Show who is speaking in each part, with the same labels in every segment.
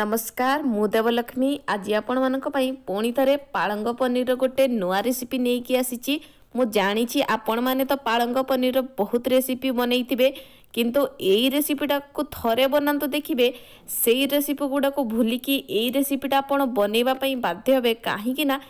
Speaker 1: नमस्कार मु देवलक्ष्मी आज आपण मानक पई पुणी थरे पालंग पनीर गोटे नुआ रेसिपी नहीं कि आसी मु जानी आपण माने तो पालंग पनीर बहुत रेसिपी बनैथिबे किंतु एई रेसिपीटा को थरे बनांतु देखिबे सेई रेसिपी गुडा को भूलिकी एई रेसिपीटा आपण बनैबा पई बाध्य हेबे काहे ना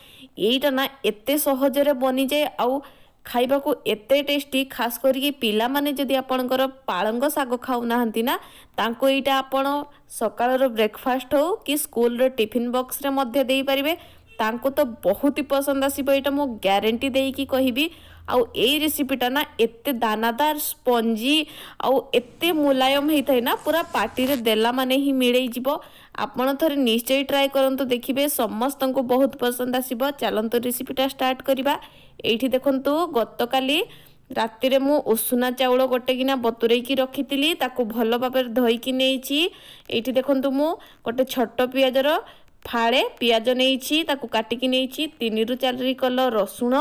Speaker 1: एईटा ना एते सहजरे बनी जाए आउ खाइबा को एते टेस्टी खास करके पिला माने जदि आपणकर पालंग साग खाऊ नाहंती ना तांको एटा आपण सकाळर ब्रेकफास्ट हो कि स्कूल रो टिफिन बॉक्स रे मध्य देई परिबे तांको तो बहुत ही पसंद आसीबो एटा मो ग्यारंटी देई कि कहिबी आउ एई रेसिपीटा ना एते दानादार स्पंजी आउ एते मुलायम हेइथाय ना पूरा पार्टी रे देला माने ही मिलै जिवो आपण थरे निश्चय ट्राई करंतु देखिबे समस्त को बहुत पसंद आसीबो चलंतु रेसिपीटा स्टार्ट करिबा एठी देखंतु गतकाली राति रे मु उषुना चाउल गोटे गिना बतुरेकी रखितिली ताको भलो भाबरे धोईकी नेइची एठी देखंतु मु गोटे छोटो पियाजर फाळे पियाज नेइची ताको काटिकी नेइची 3 रु 4 कल रसुण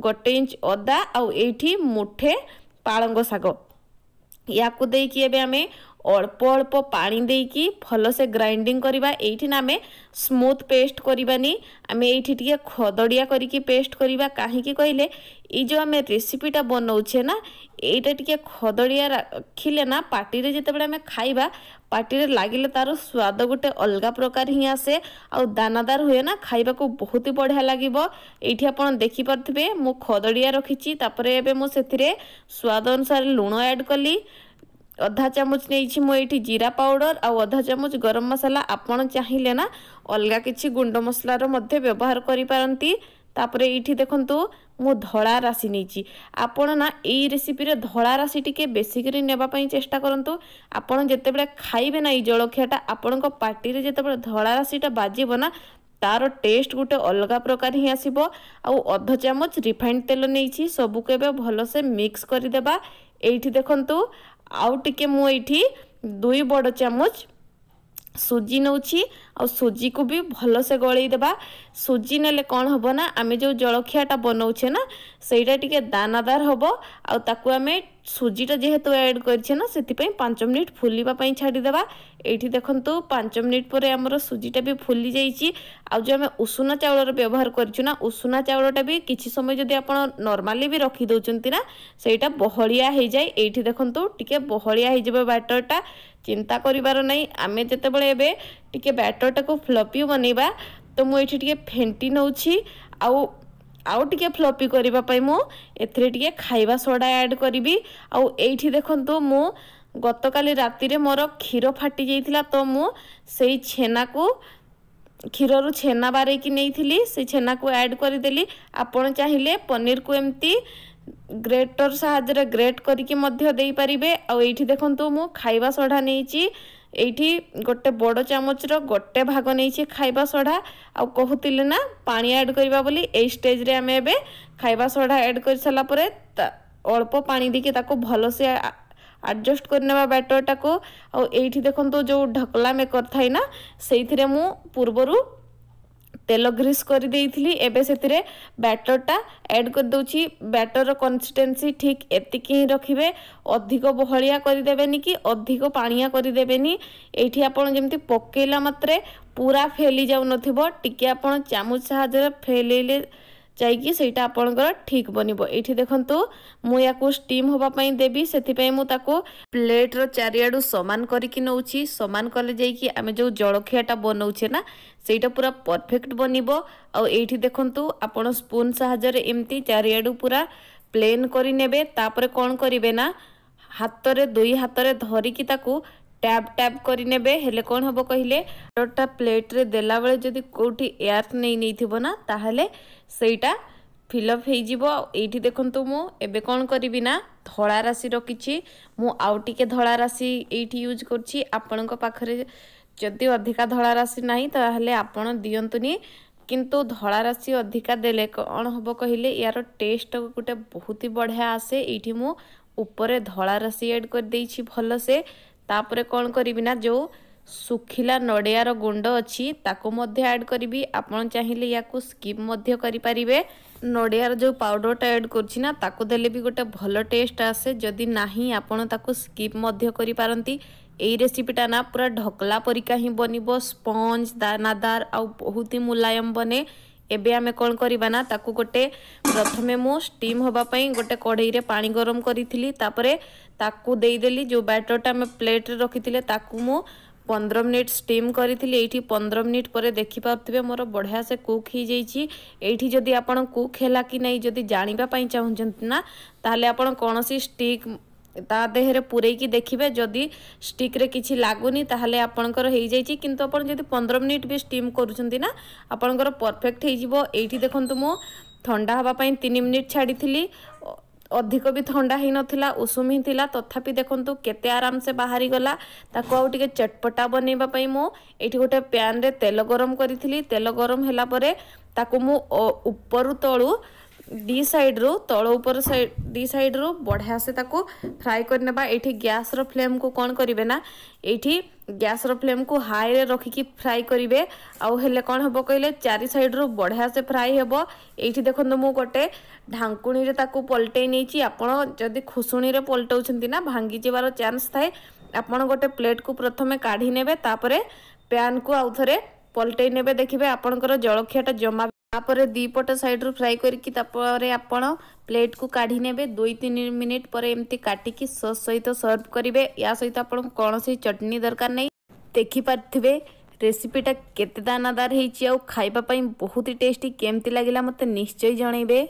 Speaker 1: 1 इंच अदा आउ एठी मुठे पालंग साग याकू देकी एबे आमे अल्प अल्प पानी देकी भल से ग्राइंडिंग करवा एठी ना आमे स्मूथ पेस्ट करवानी आमे एठी टिके खदड़िया करिकी पेस्ट करवा काहे कि कहले ई जो आमे रेसिपीटा बनाउछे ना एटा टिके खदड़िया रखिले ना पार्टी रे जेते बेले आमे खाइबा पार्टी रे लागिले तार स्वाद गोटे अलगा प्रकार ही आसे आ दानादार हुए ना खाइबा को बहुत ही बढ़िया लागिबो एठी आपण देखि परथिबे मु खदड़िया रखिची तापरे एबे मु सेथिरे स्वाद अनुसार लूण ऐड कली अधा चामच नहीं मु ये जीरा पाउडर आउ अधा चामच गरम मसला आपण चाहिए ना अलगा किछि गुंड मसलार मध्य व्यवहार करि पारंती तापरे एठी देखंतु मु धड़ा राशि नहीं आपण ना एई रेसिपी रे धड़ा राशि टिके बेसी करी नेबा पई चेष्टा करंतु आपण जेते बेले खाइबे ना ई जळखियाटा आपण को पार्टी रे जेते बेले धड़ा राशिटा बाजिबो ना तार टेस्ट गोटे अलग प्रकार ही आसीबो आउ अधा चामच रिफाइंड तेल नहीं सबु केबे भलो से मिक्स करि देबा एठी देखंतु आउ टिके मु एठी 2 बड़ चामच सुजी नौछि और सुजी को भी भलो से गळै देबा सुजी नेले कोन हबो ना आमे जो जळखियाटा बनौछे ना सेटा टिके दानादार हबो आ ताकू आमे सुजीटा जेहेतु ऐड करछे ना सेति पई 5 मिनिट फुलिबा पई छाडी देबा एठी देखंतु 5 मिनिट परे हमर सुजीटा भी फुली जाईची आ जो आमे उषुना चाउलर व्यवहार करछु ना उषुना चाउलटा भी किछि समय जदी आपण नॉर्मली भी रखि दोचंती ना सेटा बहलिया हे जाय एठी देखंतु टिके बहलिया हे जेबे बैटरटा चिंता करिवार नहीं आमे जते बेले एबे टिके बैटरटा को फ्लफी बनेबा तो मु एठी टिके फेंटी नौछि आउ टिके फ्लफी करिबा पई मु एथरे टिके खाइबा सोडा ऐड करिवि आउ एठी देखंतु मु गतकाली राति रे मोर खीर फाटी जाइथिला तो मु सेई छेना को क्षीररु छेना बारे की नहीं से छेना को ऐड कर देली आपण चाहिए पनीर को एमती ग्रेटर साहाଯ୍ୟରେ ग्रेट करिकी मध्य देई परिबे आ एठी देखंतु मु खाइबा सोडा नेइची एठी गोटे बड़ चामच रो गोटे भाग नेइची खाइबा सोडा आ कहूतिले ना पानी ऐड करबा बोली ए स्टेज रे हमें एबे खाइबा सोडा ऐड कर सला परे अल्प पानी देके ताको भलो से एडजस्ट करनेबा बैटरटा को आ एठी देखंतु जो ढकला मेकर थाई ना सेइथिरे मु पूर्वरु तेल ग्रीस कर देइथिली एबे सेतिरे बैटरटा ऐड कर दोछि बैटर कंसिस्टेंसी ठीक एतिकी ही रखिबे अधिक बहलिया कर देबेनी कि अधिक पानिया कर देबेनी एठी आपण जेमति पकेला मात्रे पूरा फैली जाउ नथिबो टिके आपण चामच साहाଯ୍ୟରେ फैलेले चाहिए सेटा आपणकर ठीक बनिबो एठी देखंतु मु याको स्टीम होबा पई देबी सेति पई मु ताको प्लेट रो चारियाडू समान करिकि नउछि समान कले जाई कि आमे जो जळखियाटा बनौछे ना सेटा पूरा परफेक्ट बनिबो आ एठी देखंतु आपण स्पून साहाଯ୍ୟରେ एम्ति चारियाडू पूरा प्लेन करि नेबे तापरे कोन करिवे ना हातरे दुई हातरे धरि कि ताको टैप टैप करि नेबे हेले कोन हबो कहिले टोटा प्लेट रे देला बेले जदी कोठी एयर नै थिबो ना ताहले सेटा फिलअप हे जिवो एठी देखंतु मु एबे कोन करिवि ना धळा राशि रखिछि मु आउ टिके धळा राशि एठी यूज करछि आपनक पाखरे जदी अधिका धळा राशि नाही ताहले आपण दियंतुनी किंतु धळा राशि अधिका देले कोन हबो कहिले यार टेस्ट गोटे बहुत ही बढ़िया आसे एठी मु ऊपर धळा राशि ऐड कर देछि भलो से तापरे कौन करी ना जो सुखिला नड़ियार गुंड अच्छी ताको मध्य ऐड करी आपण चाहिए या स्किप मध्य करि परिबे नड़ियार जो पाउडरटा ऐड करछि ना ताको देले भी गोटे भलो टेस्ट आसे जदि नाही आपण ताको स्किप मध्य करि पारंती यही रेसिपीटा ना पूरा ढकला परिका ही बनिबो स्पंज दानादार आ बहुत ही मुलायम बने। एबे आमे कौन करबा ना ताकू गोटे प्रथमे मु स्टीम होबा पई गोटे कढ़ई रे पानी गरम करिथिली तापरे ताकू देई देली जो बैटरटा आमे प्लेट रे रखिथिले ताकू मु 15 मिनिट स्टीम करिथिली। एठी 15 मिनिट परे देखि पाउथिबे मोर बढ़िया से कुक ही जाइछि। एठी जदि आपण कुक हैला कि नै जदि जानिबा पई चाहुचंती ना ताहले आपण कोनोसी स्टिक ता देहरे पुरैकी देखिबे जदि स्टिक रे किछि लागुनी ताहले आपणकर हेई जाइछि। किंतु आपण जदि 15 मिनिट भी स्टीम करूछंती ना आपणकर परफेक्ट हेई जिवो। एठी देखंतु मो ठंडा हवा पई 3 मिनिट छाड़ीथिली अधिक भी ठंडा ही नथिला उषुम ही थिला तथापि देखंतु केते आराम से बाहरी गला। ताको आउ टिके चटपटा बनेबा पई मो एठी गोटे पैन रे तेल गरम करिथिली। तेल गरम हैला परे ताको मो ऊपर तळु दी साइड रो तळ ऊपर साइड दी साइड रो बढ़िया से ताको फ्राई करनेबा। एठी गैस रो फ्लेम को कोन करिवे ना एठी गैस रो फ्लेम को हाई रे रखी की फ्राई करिवे। आउ हेले कोन हबो कइले चारि साइड रो बढ़िया से फ्राई हेबो। एठी देखंतु मु गोटे ढांकुणी रे ताको पलटै नेछि। आपण जदि खुसुणी रे पलटौछंती ना भांगी जेबार चांस थाए। आपण गोटे प्लेट को प्रथमे काढी नेबे तापरे पैन को आउ थरे पलटै नेबे। देखिबे आपणकर जळखियाटा जमा तापरे दीपट साइड रू फ्राई करके तापरे आपण प्लेट को काढी नेबे। 2-3 मिनिट पर एमती काटिकी सॉस सहित सर्व करिवे। या सहित आपण कोनोसी चटनी दरकार नै। देखि पारथिबे रेसिपीटा केते दानादार हेछि आ खाइबा पई बहुत ही टेस्टी केमती लागिला मते निश्चय जणैबे।